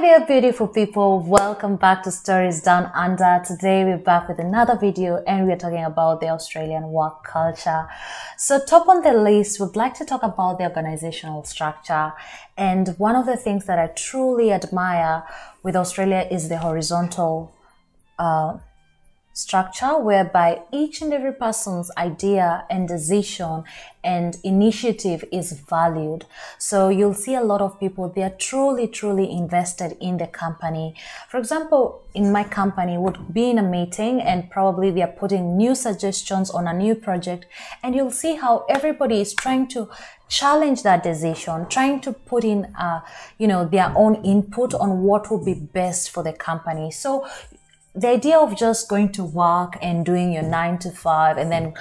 there, beautiful people. Welcome back to Stories Down Under. Today we're back with another video and we're talking about the Australian work culture. So top on the list, we'd like to talk about the organizational structure. And one of the things that I truly admire with Australia is the horizontal structure, whereby each and every person's idea and decision and initiative is valued. So you'll see a lot of people, they are truly invested in the company. For example, in my company, would be in a meeting and probably they are putting new suggestions on a new project, and you'll see how everybody is trying to challenge that decision, trying to put in their own input on what would be best for the company. So the idea of just going to work and doing your 9 to 5 and then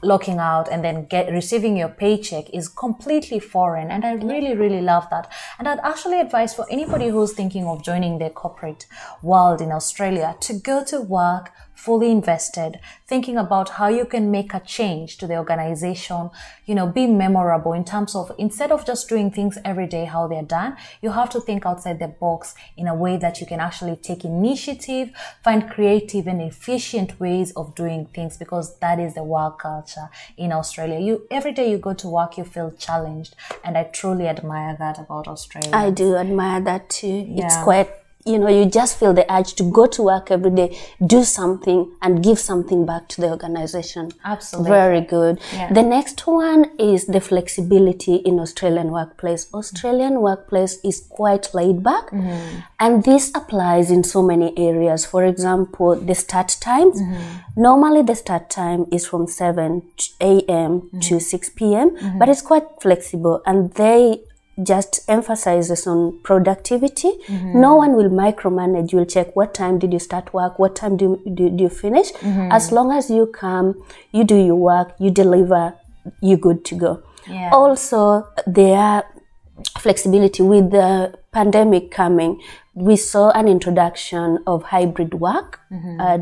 locking out and then receiving your paycheck is completely foreign. And I really love that. And I'd actually advise for anybody who's thinking of joining the corporate world in Australia to go to work fully invested, thinking about how you can make a change to the organization, be memorable in terms of, instead of just doing things every day how they're done, you have to think outside the box in a way that you can actually take initiative, find creative and efficient ways of doing things, because that is the work culture in Australia. Every day you go to work, you feel challenged, and I truly admire that about Australia. I do admire that too. Yeah. It's quite, you just feel the urge to go to work every day, do something and give something back to the organization. Absolutely. Very good. Yeah. The next one is the flexibility in Australian workplace. Australian workplace is quite laid back, and this applies in so many areas. For example, the start times. Normally the start time is from 7 a.m. to 6 p.m., but it's quite flexible, and they just emphasizes on productivity. No one will micromanage. You'll check what time did you start work, what time do you finish. As long as you come, you do your work, you deliver, you're good to go. Yeah. Also, there are flexibility with the pandemic coming. We saw an introduction of hybrid work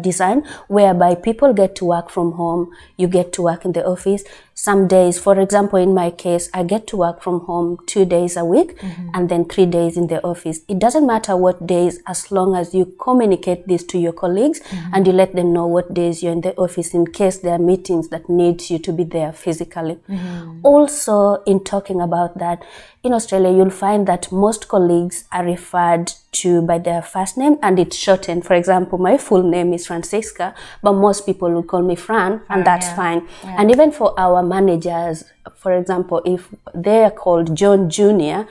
design, whereby people get to work from home, you get to work in the office. Some days, for example, in my case, I get to work from home 2 days a week and then 3 days in the office. It doesn't matter what days, as long as you communicate this to your colleagues and you let them know what days you're in the office in case there are meetings that need you to be there physically. Also, in talking about that, in Australia, you'll find that most colleagues are referred to by their first name and it's shortened. For example, my full name is Francisca, but most people will call me Fran, and that's fine. Yeah. And even for our managers, for example, if they're called John Jr.,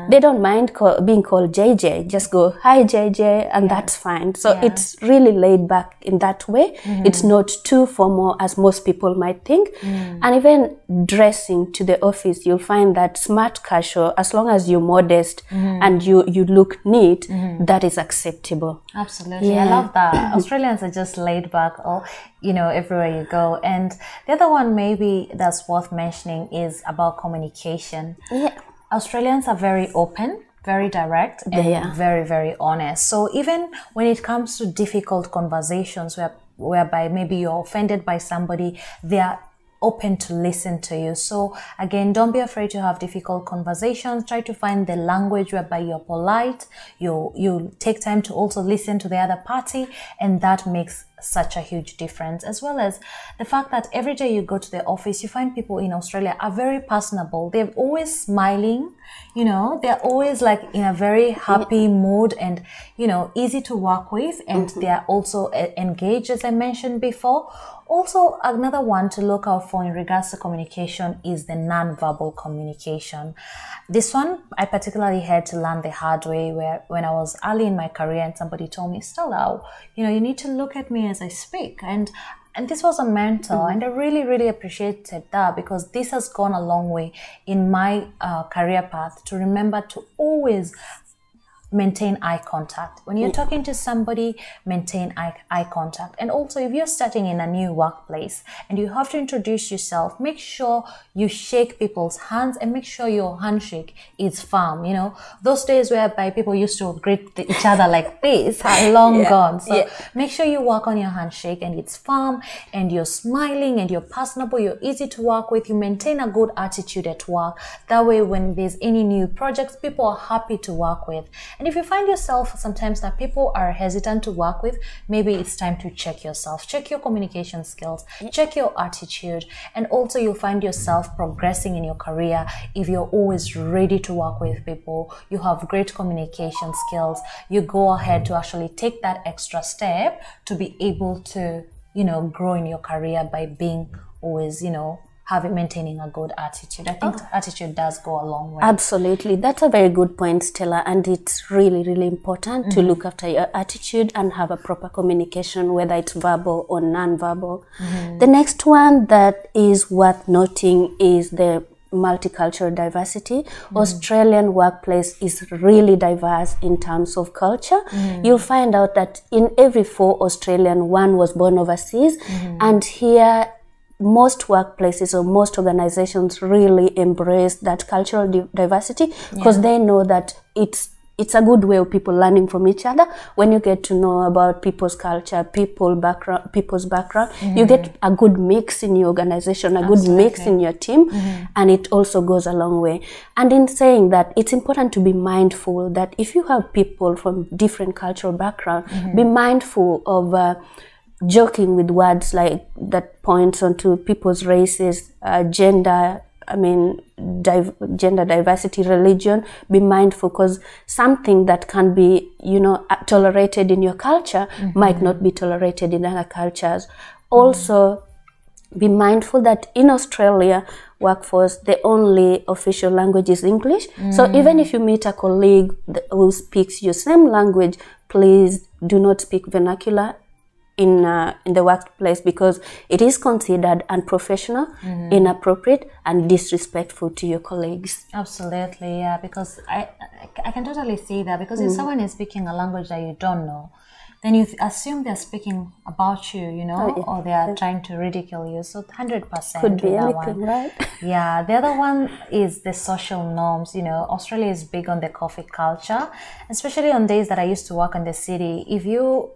they don't mind being called JJ. Just go, hi JJ, and that's fine. So it's really laid back in that way. It's not too formal as most people might think. And even dressing to the office, you'll find that smart casual, as long as you're modest and you look neat, that is acceptable. Absolutely. Yeah. I love that. Australians are just laid back everywhere you go. And the other one maybe that's worth mentioning is about communication. Yeah. Australians are very open, very direct, and very honest. So even when it comes to difficult conversations whereby maybe you're offended by somebody, they are open to listen to you. So again, don't be afraid to have difficult conversations. Try to find the language whereby you're polite, you take time to also listen to the other party, and that makes such a huge difference. As well as the fact that every day you go to the office, you find people in Australia are very personable. They're always smiling, they're always like in a very happy mood and easy to work with, and they're also engaged, as I mentioned before. Also, another one to look out for in regards to communication is the non-verbal communication. This one I particularly had to learn the hard way, where when I was early in my career and somebody told me, Stella, you need to look at me as I speak. And this was a mentor, and I really appreciated that, because this has gone a long way in my career path, to remember to always maintain eye contact. When you're talking to somebody, maintain eye contact. And also, if you're starting in a new workplace and you have to introduce yourself, make sure you shake people's hands and make sure your handshake is firm. Those days whereby people used to greet each other like this are long gone. So make sure you work on your handshake and it's firm and you're smiling and you're personable, you're easy to work with, you maintain a good attitude at work. That way, when there's any new projects, people are happy to work with. And And if you find yourself sometimes that people are hesitant to work with, maybe it's time to check yourself, check your communication skills, check your attitude, and also you'll find yourself progressing in your career if you're always ready to work with people, you have great communication skills, you go ahead to actually take that extra step to be able to, grow in your career by being always, maintaining a good attitude. I think attitude does go a long way. Absolutely. That's a very good point, Stella. And it's really, really important to look after your attitude and have a proper communication, whether it's verbal or non-verbal. The next one that is worth noting is the multicultural diversity. Australian workplace is really diverse in terms of culture. You'll find out that in every 4 Australian, 1 was born overseas. And here, most workplaces or most organizations really embrace that cultural diversity because they know that it's a good way of people learning from each other. When you get to know about people's culture, people's background, you get a good mix in your organization, a good mix in your team, and it also goes a long way. And in saying that, it's important to be mindful that if you have people from different cultural background, be mindful of joking with words like that points onto people's races, gender diversity, religion. Be mindful because something that can be, tolerated in your culture might not be tolerated in other cultures. Also, be mindful that in Australia workforce, the only official language is English. So even if you meet a colleague who speaks your same language, please do not speak vernacular in the workplace because it is considered unprofessional, inappropriate, and disrespectful to your colleagues. Absolutely, yeah, because I can totally see that because if someone is speaking a language that you don't know, then you assume they're speaking about you, or they are trying to ridicule you. So 100% could be anything, one. Right? Yeah, the other one is the social norms. Australia is big on the coffee culture, especially on days that I used to work in the city. If you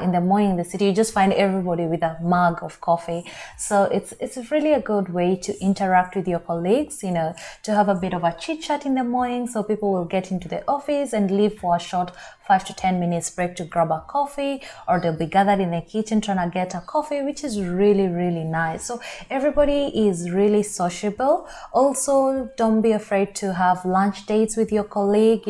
in the morning in the city, you just find everybody with a mug of coffee. So it's really a good way to interact with your colleagues, to have a bit of a chit chat in the morning. So people will get into the office and leave for a short 5 to 10 minutes break to grab a coffee, or they'll be gathered in the kitchen trying to get a coffee, which is really, really nice. So everybody is really sociable. Also, don't be afraid to have lunch dates with your colleague,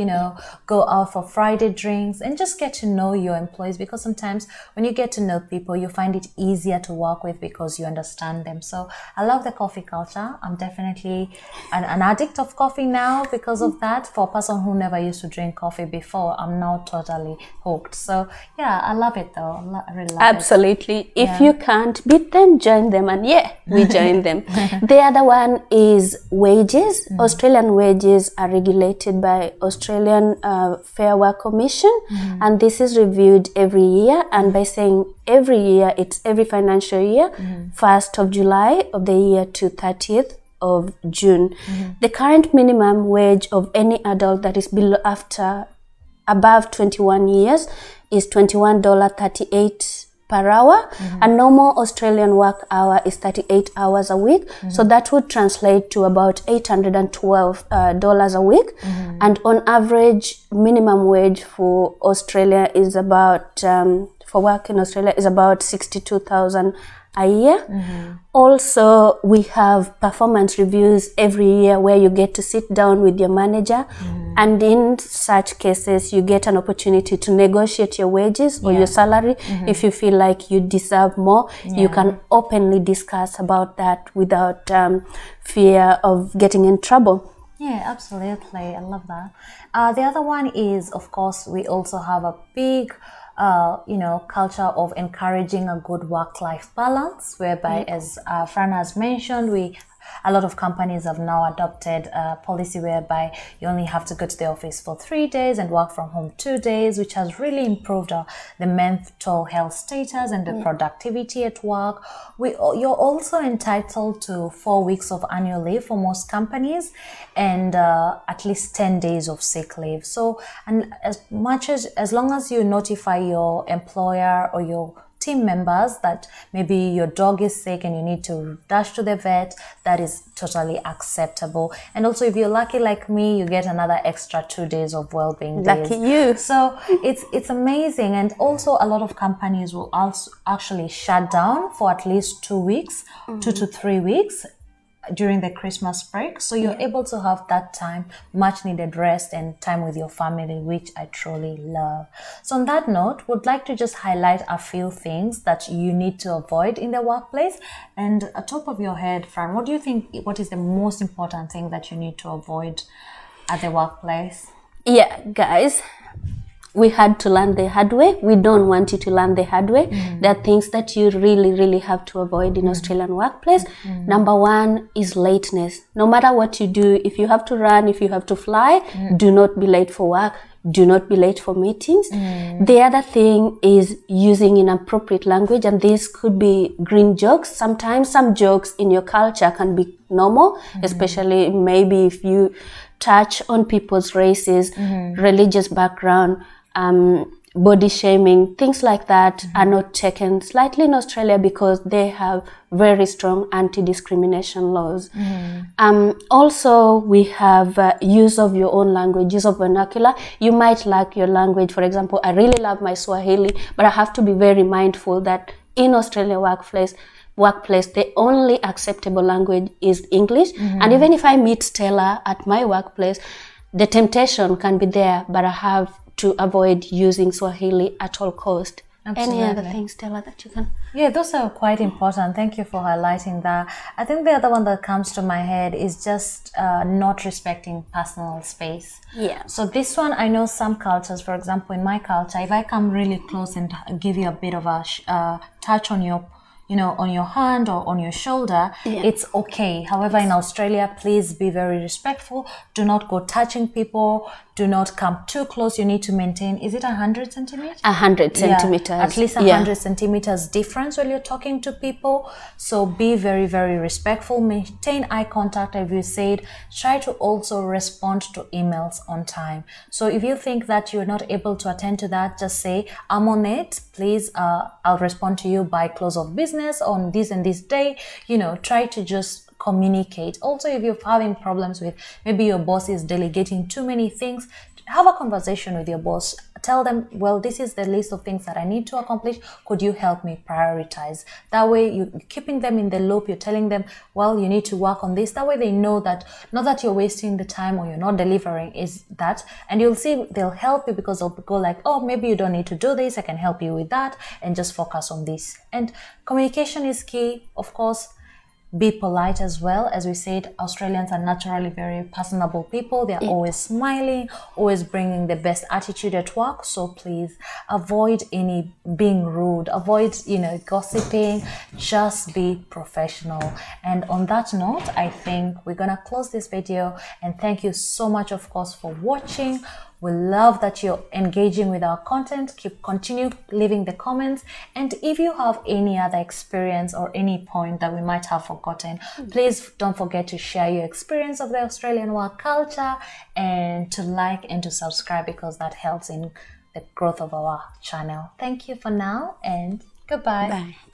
go out for Friday drinks and just get to know your employees, because sometimes when you get to know people, you find it easier to work with because you understand them. So I love the coffee culture. I'm definitely an addict of coffee now because of that. For a person who never used to drink coffee before, I'm now totally hooked. So yeah, I love it though. I really love Absolutely. it. If you can't beat them, join them. And we join them. The other one is wages. Australian wages are regulated by Australian Fair Work Commission, and this is reviewed every year. And by saying every year, it's every financial year, 1st of July of the year to 30th of June. The current minimum wage of any adult that is above 21 years is $21.38 per hour. A normal Australian work hour is 38 hours a week. So that would translate to about $812 a week. And on average, minimum wage for Australia is about, for work in Australia is about 62,000 a year. Also, we have performance reviews every year where you get to sit down with your manager, and in such cases you get an opportunity to negotiate your wages or your salary. If you feel like you deserve more, you can openly discuss about that without fear of getting in trouble. Yeah, absolutely. I love that. The other one is, of course, we also have a big culture of encouraging a good work-life balance, whereby, as Fran has mentioned, a lot of companies have now adopted a policy whereby you only have to go to the office for 3 days and work from home 2 days, which has really improved the mental health status and the productivity at work. You're also entitled to 4 weeks of annual leave for most companies, and at least 10 days of sick leave. So, and as long as you notify your employer or your team members that maybe your dog is sick and you need to dash to the vet, that is totally acceptable. And also, if you're lucky like me, you get another extra 2 days of well-being days. Lucky you. So it's amazing. And also, a lot of companies will also actually shut down for at least 2 weeks, 2 to 3 weeks during the Christmas break. So you're able to have that time, much needed rest and time with your family, which I truly love. So on that note, would like to just highlight a few things that you need to avoid in the workplace. And at top of your head, Fran, what do you think, what is the most important thing that you need to avoid at the workplace? Yeah, guys, we had to learn the hard way. We don't want you to learn the hard way. There are things that you really have to avoid in Australian workplace. Number one is lateness. No matter what you do, if you have to run, if you have to fly, do not be late for work. Do not be late for meetings. The other thing is using inappropriate language, and this could be green jokes. Sometimes some jokes in your culture can be normal, especially maybe if you touch on people's races, religious background, body shaming, things like that are not taken slightly in Australia because they have very strong anti-discrimination laws. Also, we have use of your own language, use of vernacular. You might like your language. For example, I really love my Swahili, but I have to be very mindful that in Australia workplace, the only acceptable language is English. And even if I meet Stella at my workplace, the temptation can be there, but I have to avoid using Swahili at all cost. Absolutely. Any other things, Stella, that you can? Yeah, those are quite important. Thank you for highlighting that. I think the other one that comes to my head is just not respecting personal space. Yeah. So this one, I know some cultures, for example, in my culture, if I come really close and give you a bit of a touch on your, on your hand or on your shoulder, it's okay. However, in Australia, please be very respectful. Do not go touching people. Do not come too close. You need to maintain, is it 100 centimeters? 100 centimeters. At least 100 centimeters difference when you're talking to people. So be very, very respectful. Maintain eye contact, as you said. Try to also respond to emails on time. So if you think that you're not able to attend to that, just say, I'm on it. Please, I'll respond to you by close of business on this and this day. Try to just communicate. Also, if you're having problems with maybe your boss is delegating too many things, have a conversation with your boss. Tell them, well, this is the list of things that I need to accomplish. Could you help me prioritize? That way, you're keeping them in the loop. You're telling them, well, you need to work on this. That way they know that not that you're wasting the time or you're not delivering, is that. And you'll see they'll help you because they'll go like, oh, maybe you don't need to do this. I can help you with that and just focus on this. And communication is key, of course. Be polite as well. As we said, Australians are naturally very personable people. They're always smiling, always bringing the best attitude at work. So please avoid any being rude, avoid, gossiping, just be professional. And on that note, I think we're going to close this video. And thank you so much, of course, for watching. We love that you're engaging with our content. Continue leaving the comments. And if you have any other experience or any point that we might have forgotten, please don't forget to share your experience of the Australian work culture and to like and to subscribe because that helps in the growth of our channel. Thank you for now and goodbye. Bye.